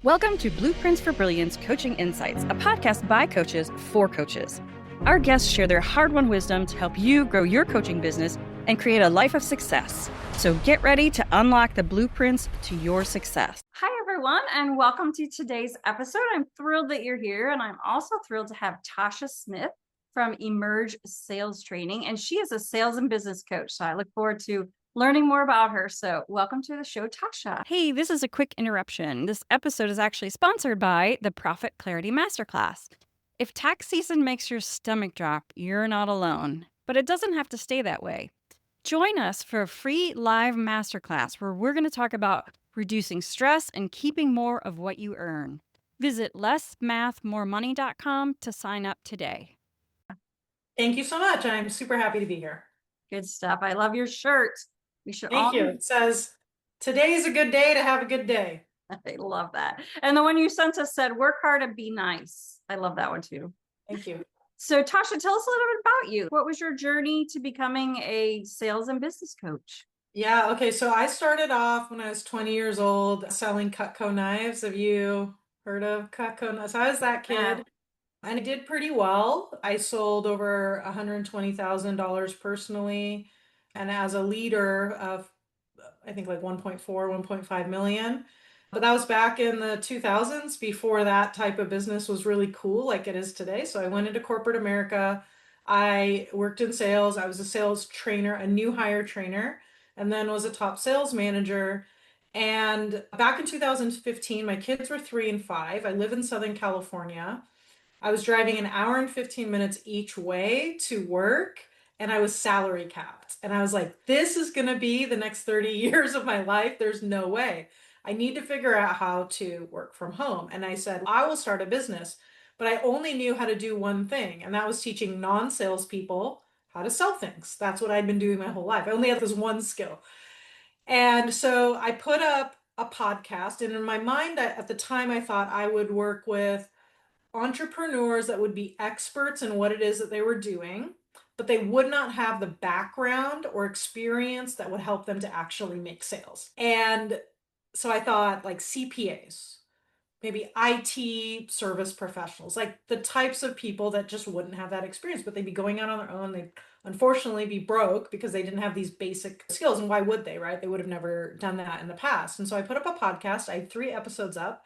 Welcome to Blueprints for Brilliance Coaching Insights, a podcast by coaches for coaches. Our guests share their hard-won wisdom to help you grow your coaching business and create a life of success. So get ready to unlock the blueprints to your success. Hi, everyone, and welcome to today's episode. I'm thrilled that you're here, and I'm also thrilled to have Tasha Smith from Emerge Sales Training, and she is a sales and business coach. So I look forward to learning more about her. So welcome to the show, Tasha. Hey, this is a quick interruption. This episode is actually sponsored by the Profit Clarity Masterclass. If tax season makes your stomach drop, you're not alone. But it doesn't have to stay that way. Join us for a free live masterclass where we're going to talk about reducing stress and keeping more of what you earn. Visit lessmathmoremoney.com to sign up today. Thank you so much. I'm super happy to be here. Good stuff. I love your shirt. We should Thank you. It says, today's a good day to have a good day. I love that. And the one you sent us said, work hard and be nice. I love that one too. Thank you. So Tasha, tell us a little bit about you. What was your journey to becoming a sales and business coach? Yeah, okay. So I started off when I was 20 years old selling Cutco knives. Have you heard of Cutco knives? So I was that kid. And I did pretty well. I sold over $120,000 personally. And as a leader of, I think like 1.4, 1.5 million. But that was back in the 2000s before that type of business was really cool like it is today. So I went into corporate America. I worked in sales. I was a sales trainer, a new hire trainer, and then was a top sales manager. And back in 2015, my kids were 3 and 5. I live in Southern California. I was driving an hour and 15 minutes each way to work, and I was salary capped. And I was like, this is going to be the next 30 years of my life. There's no way. I need to figure out how to work from home. And I said, I will start a business, but I only knew how to do one thing, and that was teaching non-salespeople how to sell things. That's what I'd been doing my whole life. I only had this one skill. And so I put up a podcast, and in my mind at the time, I thought I would work with entrepreneurs that would be experts in what it is that they were doing, but they would not have the background or experience that would help them to actually make sales. And so I thought like CPAs, maybe IT service professionals, like the types of people that just wouldn't have that experience, but they'd be going out on their own. They'd unfortunately be broke because they didn't have these basic skills. And why would they, right? They would have never done that in the past. And so I put up a podcast. I had 3 episodes up.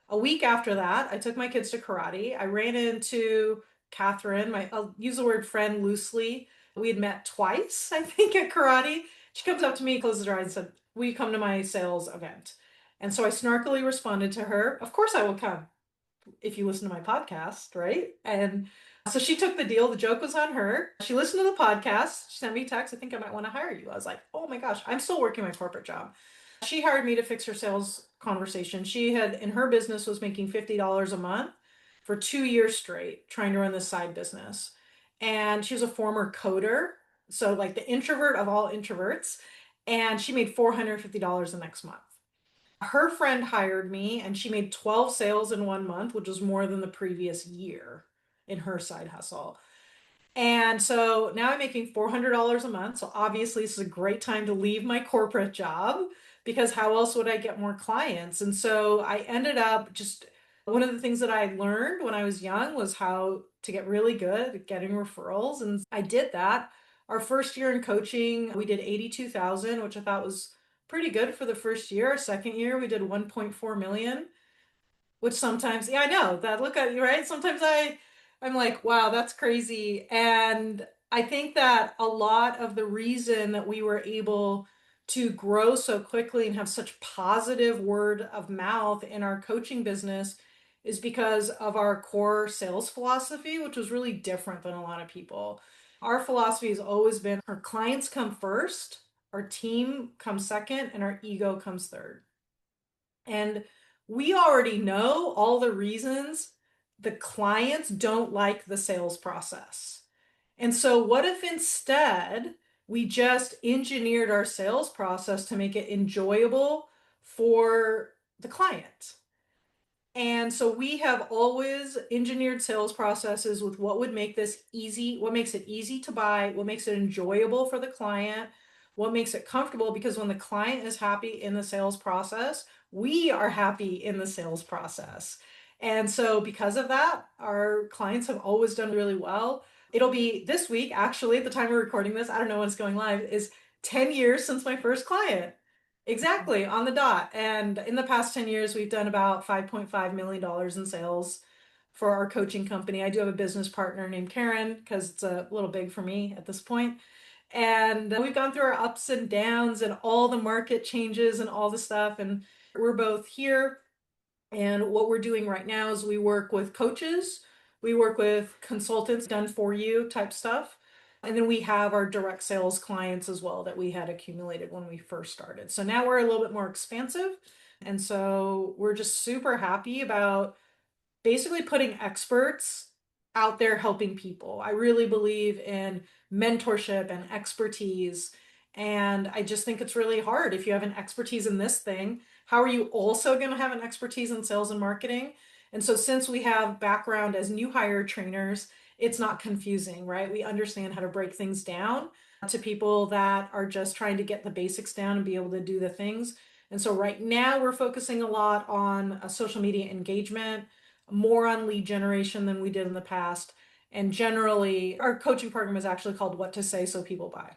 A week after that, I took my kids to karate. I ran into Catherine, I'll use the word friend loosely. We had met twice, I think, at karate. She comes up to me, closes her eyes, and said, will you come to my sales event? And so I snarkily responded to her, of course I will come if you listen to my podcast, right? And so she took the deal. The joke was on her. She listened to the podcast. She sent me a text. I think I might want to hire you. I was like, oh my gosh, I'm still working my corporate job. She hired me to fix her sales conversation. She had, in her business, was making $50 a month for 2 years straight, trying to run this side business. And she was a former coder, so like the introvert of all introverts. And she made $450 the next month. Her friend hired me, and she made 12 sales in 1 month, which was more than the previous year in her side hustle. And so now I'm making $400 a month. So obviously this is a great time to leave my corporate job, because how else would I get more clients? And so I ended up just, one of the things that I learned when I was young was how to get really good at getting referrals. And I did that. Our first year in coaching, we did 82,000, which I thought was pretty good for the first year. Our second year, we did 1.4 million, which sometimes, yeah, I know that, look at you, right? Sometimes I'm like, wow, that's crazy. And I think that a lot of the reason that we were able to grow so quickly and have such positive word of mouth in our coaching business is because of our core sales philosophy, which was really different than a lot of people. Our philosophy has always been our clients come first, our team comes second, and our ego comes third. And we already know all the reasons the clients don't like the sales process. And so what if instead we just engineered our sales process to make it enjoyable for the client? And so we have always engineered sales processes with what would make this easy, what makes it easy to buy, what makes it enjoyable for the client, what makes it comfortable, because when the client is happy in the sales process, we are happy in the sales process. And so because of that, our clients have always done really well. It'll be this week, actually, at the time we're recording this, I don't know when it's going live, is 10 years since my first client. Exactly, on the dot. And in the past 10 years, we've done about $5.5 million in sales for our coaching company. I do have a business partner named Karen because it's a little big for me at this point. And we've gone through our ups and downs and all the market changes and all the stuff. And we're both here. And what we're doing right now is we work with coaches, we work with consultants, done for you type stuff. And then we have our direct sales clients as well that we had accumulated when we first started. So now we're a little bit more expansive. And so we're just super happy about basically putting experts out there helping people. I really believe in mentorship and expertise. And I just think it's really hard. If you have an expertise in this thing, how are you also going to have an expertise in sales and marketing? And so, since we have background as new hire trainers, it's not confusing, right? We understand how to break things down to people that are just trying to get the basics down and be able to do the things. And so, right now, we're focusing a lot on social media engagement, more on lead generation than we did in the past. And generally, our coaching program is actually called What to Say So People Buy.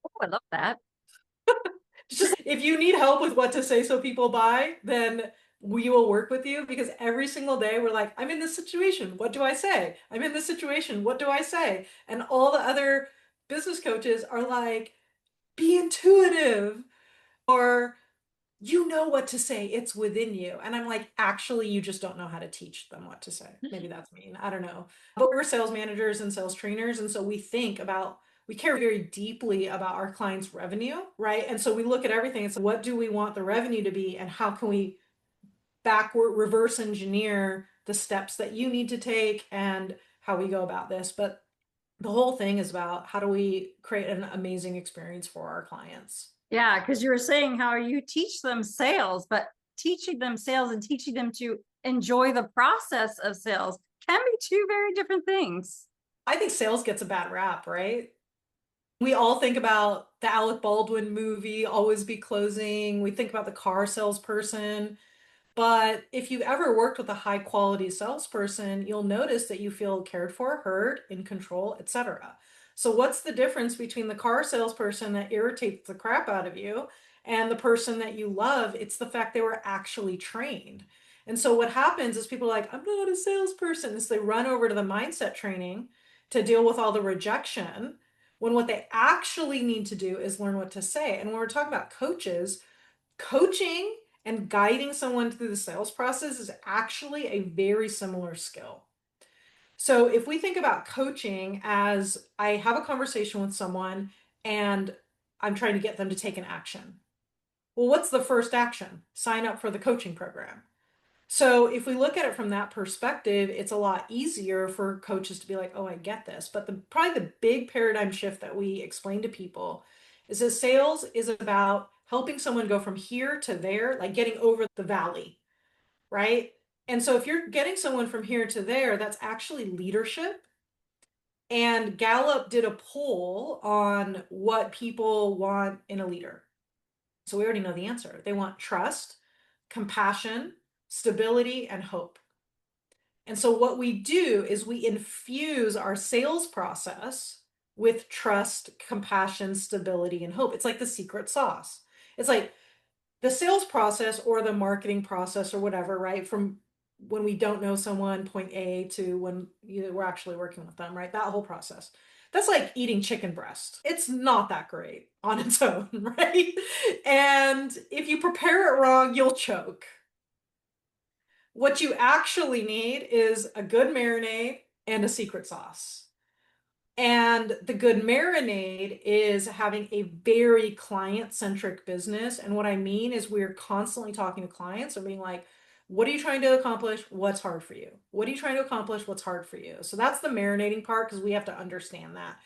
Oh, I love that. Just if you need help with what to say so people buy, then we will work with you, because every single day we're like, I'm in this situation. What do I say? I'm in this situation. What do I say? And all the other business coaches are like, be intuitive, or you know what to say, it's within you. And I'm like, actually, you just don't know how to teach them what to say. Maybe that's mean, I don't know. But we're sales managers and sales trainers, and so we care very deeply about our clients' revenue, right? And so we look at everything. It's what do we want the revenue to be, and how can we backward reverse engineer the steps that you need to take and how we go about this. But the whole thing is about how do we create an amazing experience for our clients. Yeah, because you were saying how you teach them sales, but teaching them sales and teaching them to enjoy the process of sales can be two very different things. I think sales gets a bad rap, right? We all think about the Alec Baldwin movie, Always Be Closing. We think about the car salesperson. But if you've ever worked with a high quality salesperson, you'll notice that you feel cared for, heard, in control, etc. So, what's the difference between the car salesperson that irritates the crap out of you and the person that you love? It's the fact they were actually trained. And so, what happens is people are like, I'm not a salesperson. So, they run over to the mindset training to deal with all the rejection, when what they actually need to do is learn what to say. And when we're talking about coaches, coaching and guiding someone through the sales process is actually a very similar skill. So if we think about coaching as I have a conversation with someone and I'm trying to get them to take an action. Well, what's the first action? Sign up for the coaching program. So if we look at it from that perspective, it's a lot easier for coaches to be like, oh, I get this. But probably the big paradigm shift that we explain to people is that sales is about helping someone go from here to there, like getting over the valley, right? And so if you're getting someone from here to there, that's actually leadership. And Gallup did a poll on what people want in a leader. So we already know the answer. They want trust, compassion, stability, and hope. And so what we do is we infuse our sales process with trust, compassion, stability, and hope. It's like the secret sauce. It's like the sales process or the marketing process or whatever, right? From when we don't know someone, point A, to when we're actually working with them, right? That whole process. That's like eating chicken breast. It's not that great on its own, right? And if you prepare it wrong, you'll choke. What you actually need is a good marinade and a secret sauce. And the good marinade is having a very client-centric business. And what I mean is we're constantly talking to clients and being like, what are you trying to accomplish? What's hard for you? What are you trying to accomplish? What's hard for you? So that's the marinating part, because we have to understand that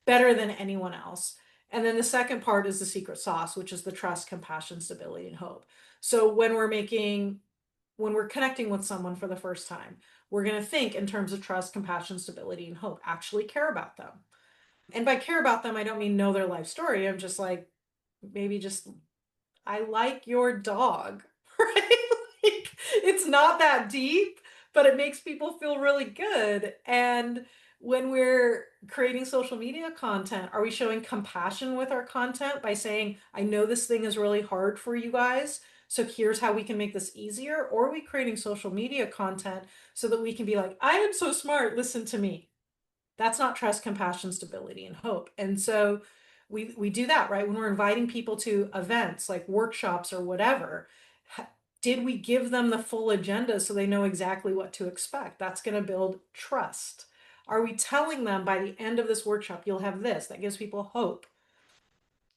better than anyone else. And then the second part is the secret sauce, which is the trust, compassion, stability, and hope. So when we're connecting with someone for the first time, we're going to think in terms of trust, compassion, stability, and hope, actually care about them. And by care about them, I don't mean know their life story. I'm just like, maybe just, I like your dog, right? Like, it's not that deep, but it makes people feel really good. And when we're creating social media content, are we showing compassion with our content by saying, I know this thing is really hard for you guys, so here's how we can make this easier? Or are we creating social media content so that we can be like, I am so smart, listen to me? That's not trust, compassion, stability, and hope. And so we do that, right? When we're inviting people to events like workshops or whatever, did we give them the full agenda so they know exactly what to expect? That's going to build trust. Are we telling them by the end of this workshop, you'll have this? That gives people hope.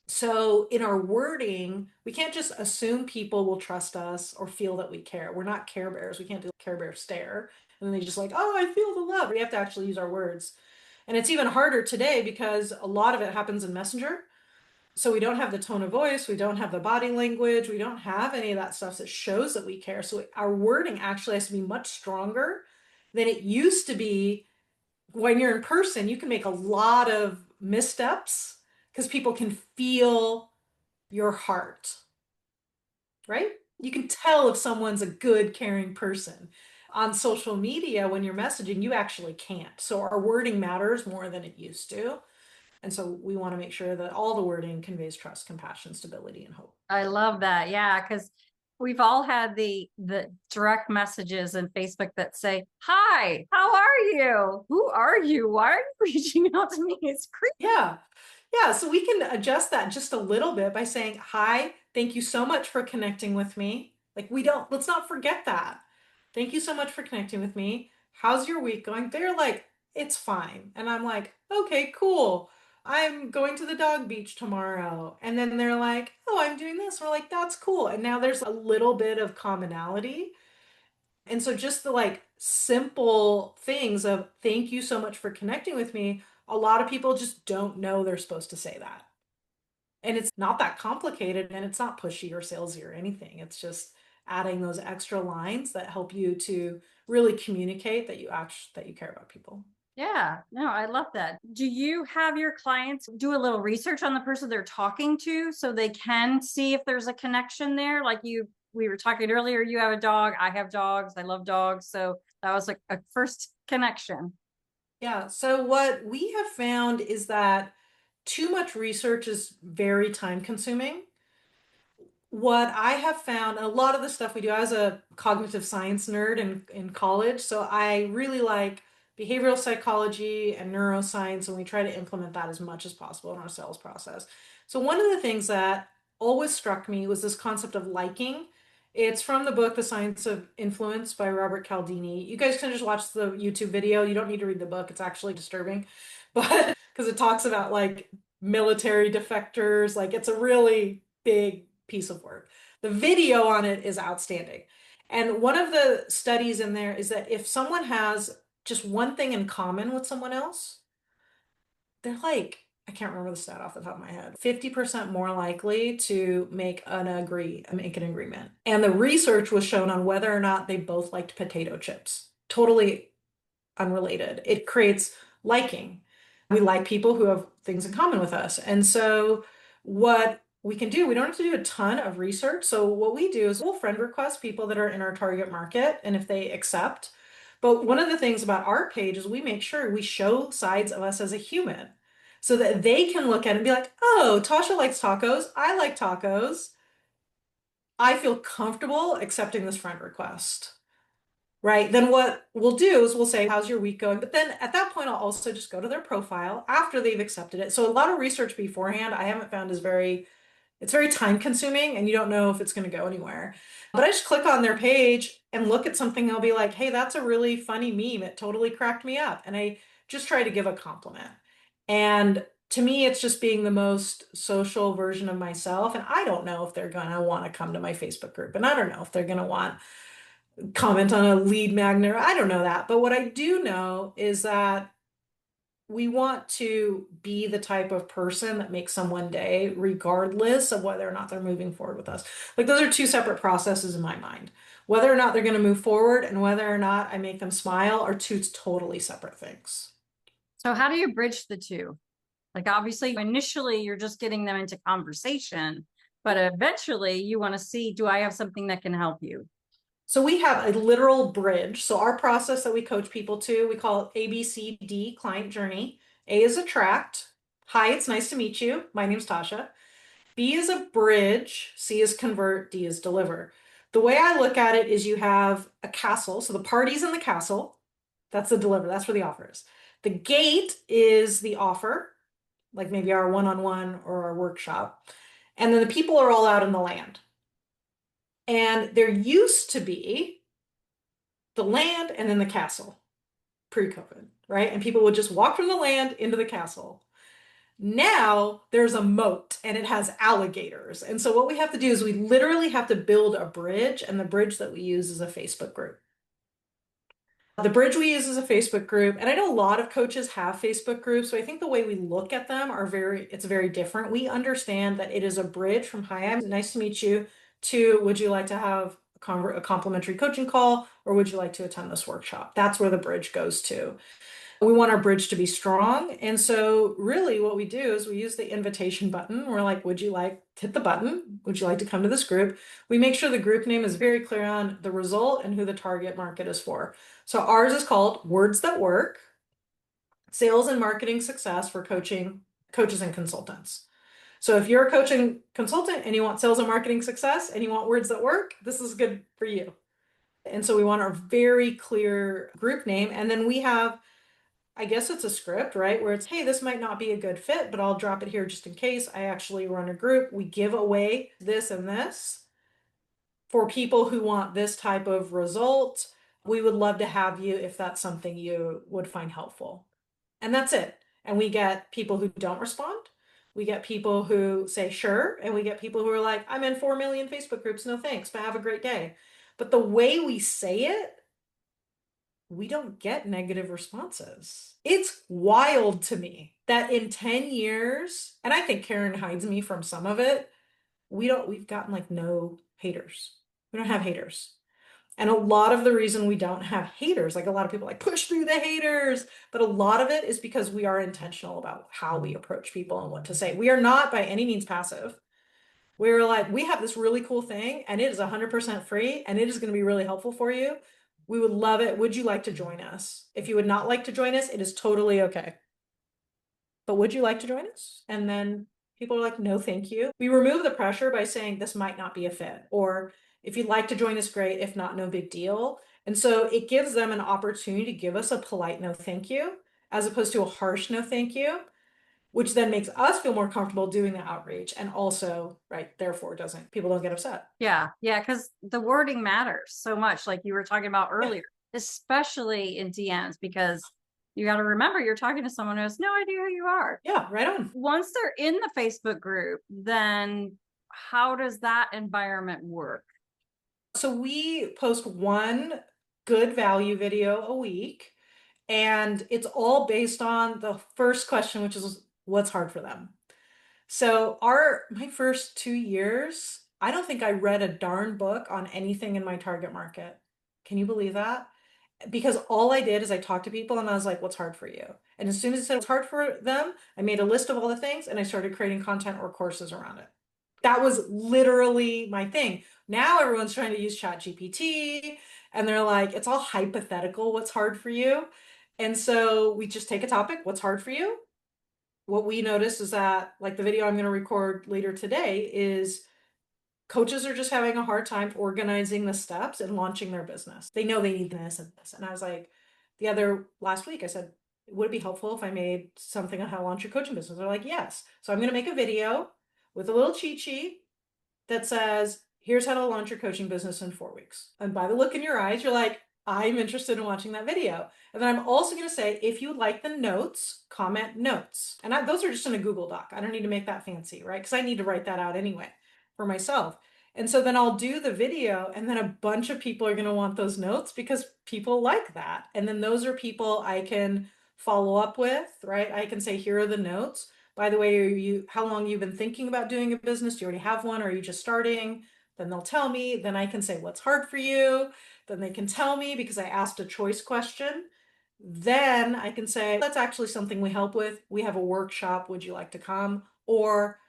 So in our wording, we can't just assume people will trust us or feel that we care. We're not Care Bears. We can't do Care Bear stare. And then they just like, oh, I feel the love. We have to actually use our words. And it's even harder today because a lot of it happens in Messenger. So we don't have the tone of voice, we don't have the body language, we don't have any of that stuff that shows that we care. So our wording actually has to be much stronger than it used to be. When you're in person, you can make a lot of missteps because people can feel your heart, right? You can tell if someone's a good, caring person. On social media, when you're messaging, you actually can't. So our wording matters more than it used to. And so we want to make sure that all the wording conveys trust, compassion, stability, and hope. I love that. Yeah, because we've all had the direct messages in Facebook that say, "Hi, how are you? Who are you? Why are you reaching out to me?" It's creepy. Yeah. Yeah. So we can adjust that just a little bit by saying, hi, thank you so much for connecting with me. Like, let's not forget that. Thank you so much for connecting with me. How's your week going? They're like, it's fine. And I'm like, okay, cool. I'm going to the dog beach tomorrow. And then they're like, oh, I'm doing this. We're like, that's cool. And now there's a little bit of commonality. And so just the like simple things of thank you so much for connecting with me, a lot of people just don't know they're supposed to say that. And it's not that complicated and it's not pushy or salesy or anything. It's just adding those extra lines that help you to really communicate that you care about people. Yeah, no, I love that. Do you have your clients do a little research on the person they're talking to so they can see if there's a connection there? Like we were talking earlier, you have a dog, I have dogs, I love dogs. So that was like a first connection. Yeah. So what we have found is that too much research is very time consuming. What I have found, and a lot of the stuff we do, I was a cognitive science nerd in college, so I really like behavioral psychology and neuroscience, and we try to implement that as much as possible in our sales process. So one of the things that always struck me was this concept of liking. It's from the book The Science of Influence by Robert Cialdini. You guys can just watch the YouTube video. You don't need to read the book. It's actually disturbing, but because it talks about like military defectors, like it's a really big piece of work. The video on it is outstanding. And one of the studies in there is that if someone has just one thing in common with someone else, they're like, I can't remember the stat off the top of my head, 50% more likely to make an agreement. And the research was shown on whether or not they both liked potato chips. Totally unrelated. It creates liking. We like people who have things in common with us. And so what we can do, we don't have to do a ton of research. So what we do is we'll friend request people that are in our target market and if they accept. But one of the things about our page is we make sure we show sides of us as a human so that they can look at it and be like, oh, Tasha likes tacos. I like tacos. I feel comfortable accepting this friend request. Right. Then what we'll do is we'll say, how's your week going? But then at that point, I'll also just go to their profile after they've accepted it. So a lot of research beforehand, I haven't found it's very time consuming and you don't know if it's going to go anywhere. But I just click on their page and look at something. I'll be like, hey, that's a really funny meme. It totally cracked me up. And I just try to give a compliment. And to me, it's just being the most social version of myself. And I don't know if they're going to want to come to my Facebook group. And I don't know if they're going to want comment on a lead magnet. I don't know that. But what I do know is that we want to be the type of person that makes someone day, regardless of whether or not they're moving forward with us. Like those are two separate processes in my mind. Whether or not they're going to move forward and whether or not I make them smile are two totally separate things. So how do you bridge the two? Like obviously initially you're just getting them into conversation, but eventually you want to see, do I have something that can help you? So we have a literal bridge. So our process that we coach people to, we call it ABCD client journey. A is attract. Hi, it's nice to meet you. My name's Tasha. B is a bridge. C is convert. D is deliver. The way I look at it is you have a castle. So the party's in the castle. That's the deliver. That's where the offer is. The gate is the offer, like maybe our one-on-one or our workshop. And then the people are all out in the land. And there used to be the land and then the castle pre-COVID, right? And people would just walk from the land into the castle. Now there's a moat and it has alligators. And so what we have to do is we literally have to build a bridge, and the bridge that we use is a Facebook group. The bridge we use is a Facebook group, and I know a lot of coaches have Facebook groups, so I think the way we look at them it's very different. We understand that it is a bridge from hi, I'm nice to meet you, to would you like to have a complimentary coaching call, or would you like to attend this workshop? That's where the bridge goes to. We want our bridge to be strong. And so really what we do is we use the invitation button. We're like, would you like to hit the button? Would you like to come to this group? We make sure the group name is very clear on the result and who the target market is for. So ours is called Words That Work, Sales and Marketing Success for Coaches and Consultants. So if you're a coaching consultant and you want sales and marketing success and you want words that work, this is good for you. And so we want our very clear group name. And then we have, I guess it's a script, right? Where it's, hey, this might not be a good fit, but I'll drop it here just in case. I actually run a group. We give away this and this for people who want this type of result. We would love to have you if that's something you would find helpful. And that's it. And we get people who don't respond. We get people who say sure. And we get people who are like, I'm in 4 million Facebook groups. No thanks, but have a great day. But the way we say it, we don't get negative responses. It's wild to me that in 10 years, and I think Karen hides me from some of it, we've gotten like no haters. We don't have haters. And a lot of the reason we don't have haters, like a lot of people like push through the haters, but a lot of it is because we are intentional about how we approach people and what to say. We are not by any means passive. We're like, we have this really cool thing and it is 100% free and it is going to be really helpful for you. We would love it. Would you like to join us? If you would not like to join us, it is totally okay. But would you like to join us? And then people are like, no, thank you. We remove the pressure by saying this might not be a fit, or if you'd like to join us, great. If not, no big deal. And so it gives them an opportunity to give us a polite no, thank you, as opposed to a harsh no, thank you, which then makes us feel more comfortable doing the outreach. And also, right, therefore people don't get upset. Yeah. Yeah. Because the wording matters so much, like you were talking about earlier, especially in DMs, because you got to remember you're talking to someone who has no idea who you are. Yeah, right on. Once they're in the Facebook group, then how does that environment work? So we post one good value video a week, and it's all based on the first question, which is what's hard for them. So my first 2 years, I don't think I read a darn book on anything in my target market. Can you believe that? Because all I did is I talked to people and I was like, what's hard for you? And as soon as it said what's hard for them, I made a list of all the things and I started creating content or courses around it. That was literally my thing. Now everyone's trying to use ChatGPT and they're like, it's all hypothetical, what's hard for you? And so we just take a topic, what's hard for you? What we noticed is that, like the video I'm going to record later today, is coaches are just having a hard time organizing the steps and launching their business. They know they need this and this. And I was like, last week, I said, would it be helpful if I made something on how to launch your coaching business? They're like, yes. So I'm going to make a video with a little cheat sheet that says, here's how to launch your coaching business in 4 weeks. And by the look in your eyes, you're like, I'm interested in watching that video. And then I'm also going to say, if you like the notes, comment notes. And those are just in a Google Doc. I don't need to make that fancy, right? Because I need to write that out anyway for myself. And so then I'll do the video, and then a bunch of people are going to want those notes because people like that. And then those are people I can follow up with, right? I can say, here are the notes. By the way, how long you've been thinking about doing a business? Do you already have one? Or are you just starting? Then they'll tell me. Then I can say, what's hard for you? Then they can tell me because I asked a choice question. then I can say, that's actually something we help with. We have a workshop. Would you like to come? Or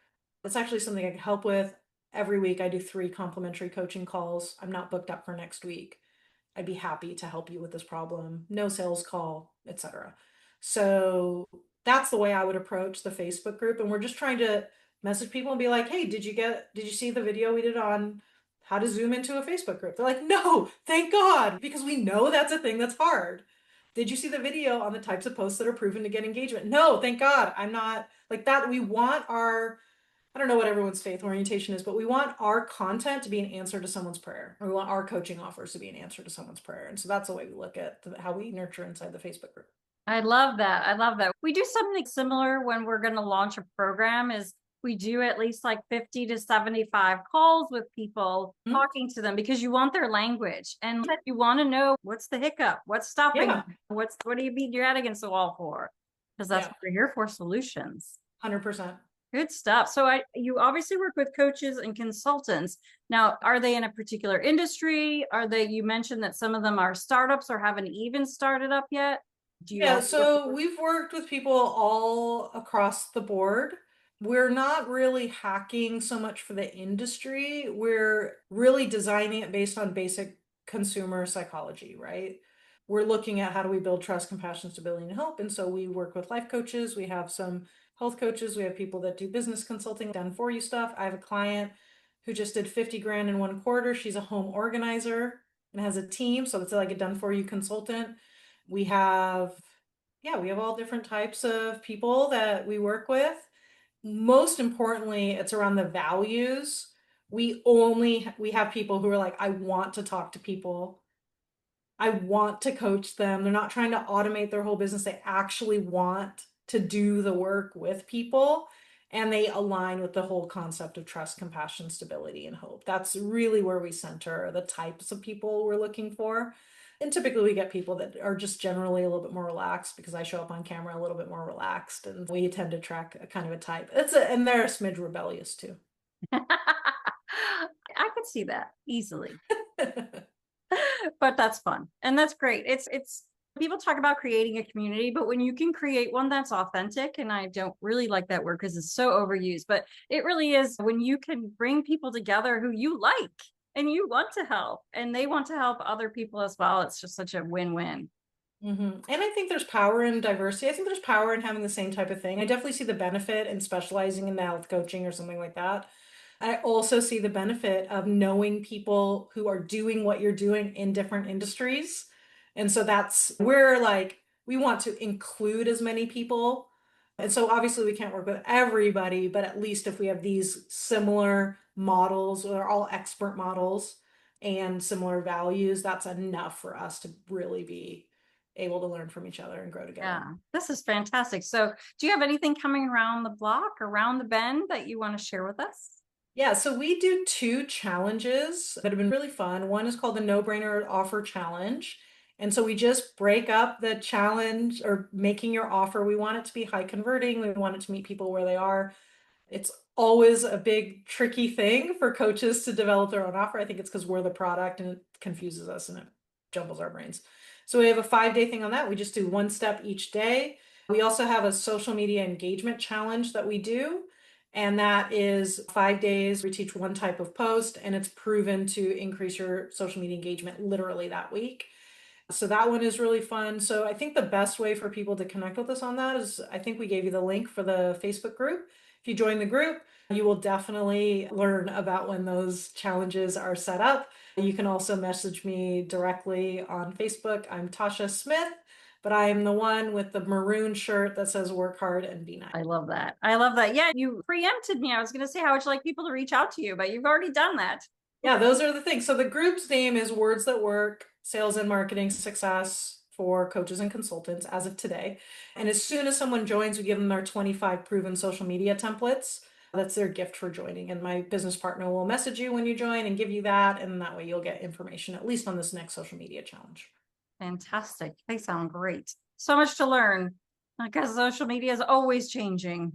that's actually something I can help with. Every week I do 3 complimentary coaching calls. I'm not booked up for next week. I'd be happy to help you with this problem. No sales call, etc. So that's the way I would approach the Facebook group. And we're just trying to message people and be like, hey, did you see the video we did on how to zoom into a Facebook group? They're like, no, thank God, because we know that's a thing that's hard. Did you see the video on the types of posts that are proven to get engagement? No, thank God. I'm not like that. We want our, I don't know what everyone's faith orientation is, but we want our content to be an answer to someone's prayer. Or we want our coaching offers to be an answer to someone's prayer. And so that's the way we look at how we nurture inside the Facebook group. I love that. I love that. We do something similar when we're going to launch a program is we do at least like 50 to 75 calls with people, talking to them because you want their language and you want to know what's the hiccup, what's stopping, what do you beat your head against the wall for? Because that's what we're here for, solutions. 100%. Good stuff. So you obviously work with coaches and consultants. Now, are they in a particular industry? You mentioned that some of them are startups or haven't even started up yet. So we've worked with people all across the board. We're not really hacking so much for the industry. We're really designing it based on basic consumer psychology, right? We're looking at how do we build trust, compassion, stability, and hope. And so we work with life coaches. We have some health coaches. We have people that do business consulting, done for you stuff. I have a client who just did 50 grand in 1 quarter. She's a home organizer and has a team. So it's like a done for you consultant. We have, we have all different types of people that we work with. Most importantly, it's around the values. We have people who are like, I want to talk to people. I want to coach them. They're not trying to automate their whole business. They actually want to do the work with people. And they align with the whole concept of trust, compassion, stability, and hope. That's really where we center the types of people we're looking for. And typically we get people that are just generally a little bit more relaxed because I show up on camera a little bit more relaxed and we tend to track a kind of a type. And they're a smidge rebellious too. I could see that easily. But that's fun. And that's great. It's people talk about creating a community, but when you can create one that's authentic, and I don't really like that word because it's so overused, but it really is when you can bring people together who you like and you want to help and they want to help other people as well. It's just such a win-win. And I think there's power in diversity. I think there's power in having the same type of thing. I definitely see the benefit in specializing in the health coaching or something like that. I also see the benefit of knowing people who are doing what you're doing in different industries. And so we want to include as many people. And so obviously we can't work with everybody, but at least if we have these similar models, they're all expert models and similar values, that's enough for us to really be able to learn from each other and grow together. Yeah, this is fantastic. So do you have anything coming around the block, around the bend that you want to share with us? Yeah, so we do 2 challenges that have been really fun. One is called the No Brainer Offer Challenge. And so we just break up the challenge or making your offer. We want it to be high converting. We want it to meet people where they are. It's always a big tricky thing for coaches to develop their own offer. I think it's because we're the product and it confuses us and it jumbles our brains. So we have a 5-day thing on that. We just do 1 step each day. We also have a social media engagement challenge that we do. And that is 5 days. We teach 1 type of post and it's proven to increase your social media engagement literally that week. So that one is really fun. So I think the best way for people to connect with us on that is I think we gave you the link for the Facebook group. If you join the group, you will definitely learn about when those challenges are set up. You can also message me directly on Facebook. I'm Tasha Smith, but I am the one with the maroon shirt that says work hard and be nice. I love that. I love that. Yeah, you preempted me. I was going to say how would you like people to reach out to you, but you've already done that. Yeah, those are the things. So the group's name is Words That Work, Sales and Marketing Success for Coaches and Consultants as of today. And as soon as someone joins, we give them our 25 proven social media templates. That's their gift for joining. And my business partner will message you when you join and give you that. And that way you'll get information, at least on this next social media challenge. Fantastic. They sound great. So much to learn because social media is always changing.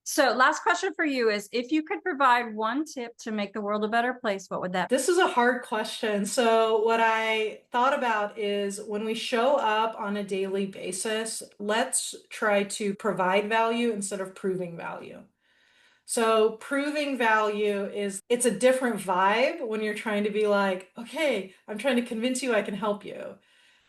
So last question for you is, if you could provide one tip to make the world a better place, what would that be? This is a hard question. So what I thought about is when we show up on a daily basis, let's try to provide value instead of proving value. So proving value it's a different vibe when you're trying to be like, okay, I'm trying to convince you I can help you.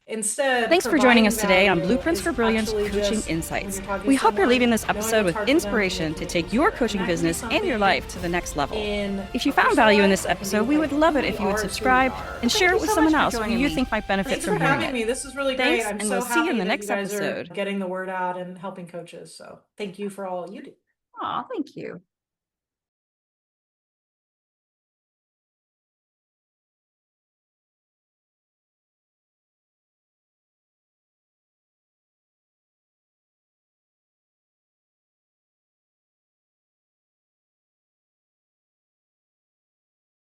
Instead, Thanks for joining providing us today on value Blueprints for is Brilliance actually Coaching just when Insights. you're talking to We hope you're someone, leaving this knowing episode with what's hard for them, inspiration to take your coaching and that can be business and your something life to the next level. in If you a found personal value in life, this that can be episode, we like would love who it if we you would are is who we subscribe are. and share it you with so someone much for else who joining you me. think might benefit Thanks from for hearing having it. me. This is really Thanks, great. I'm and so we'll see you in happy the that next you guys are episode. getting the word out and helping coaches. So thank you for all you do. Oh, thank you.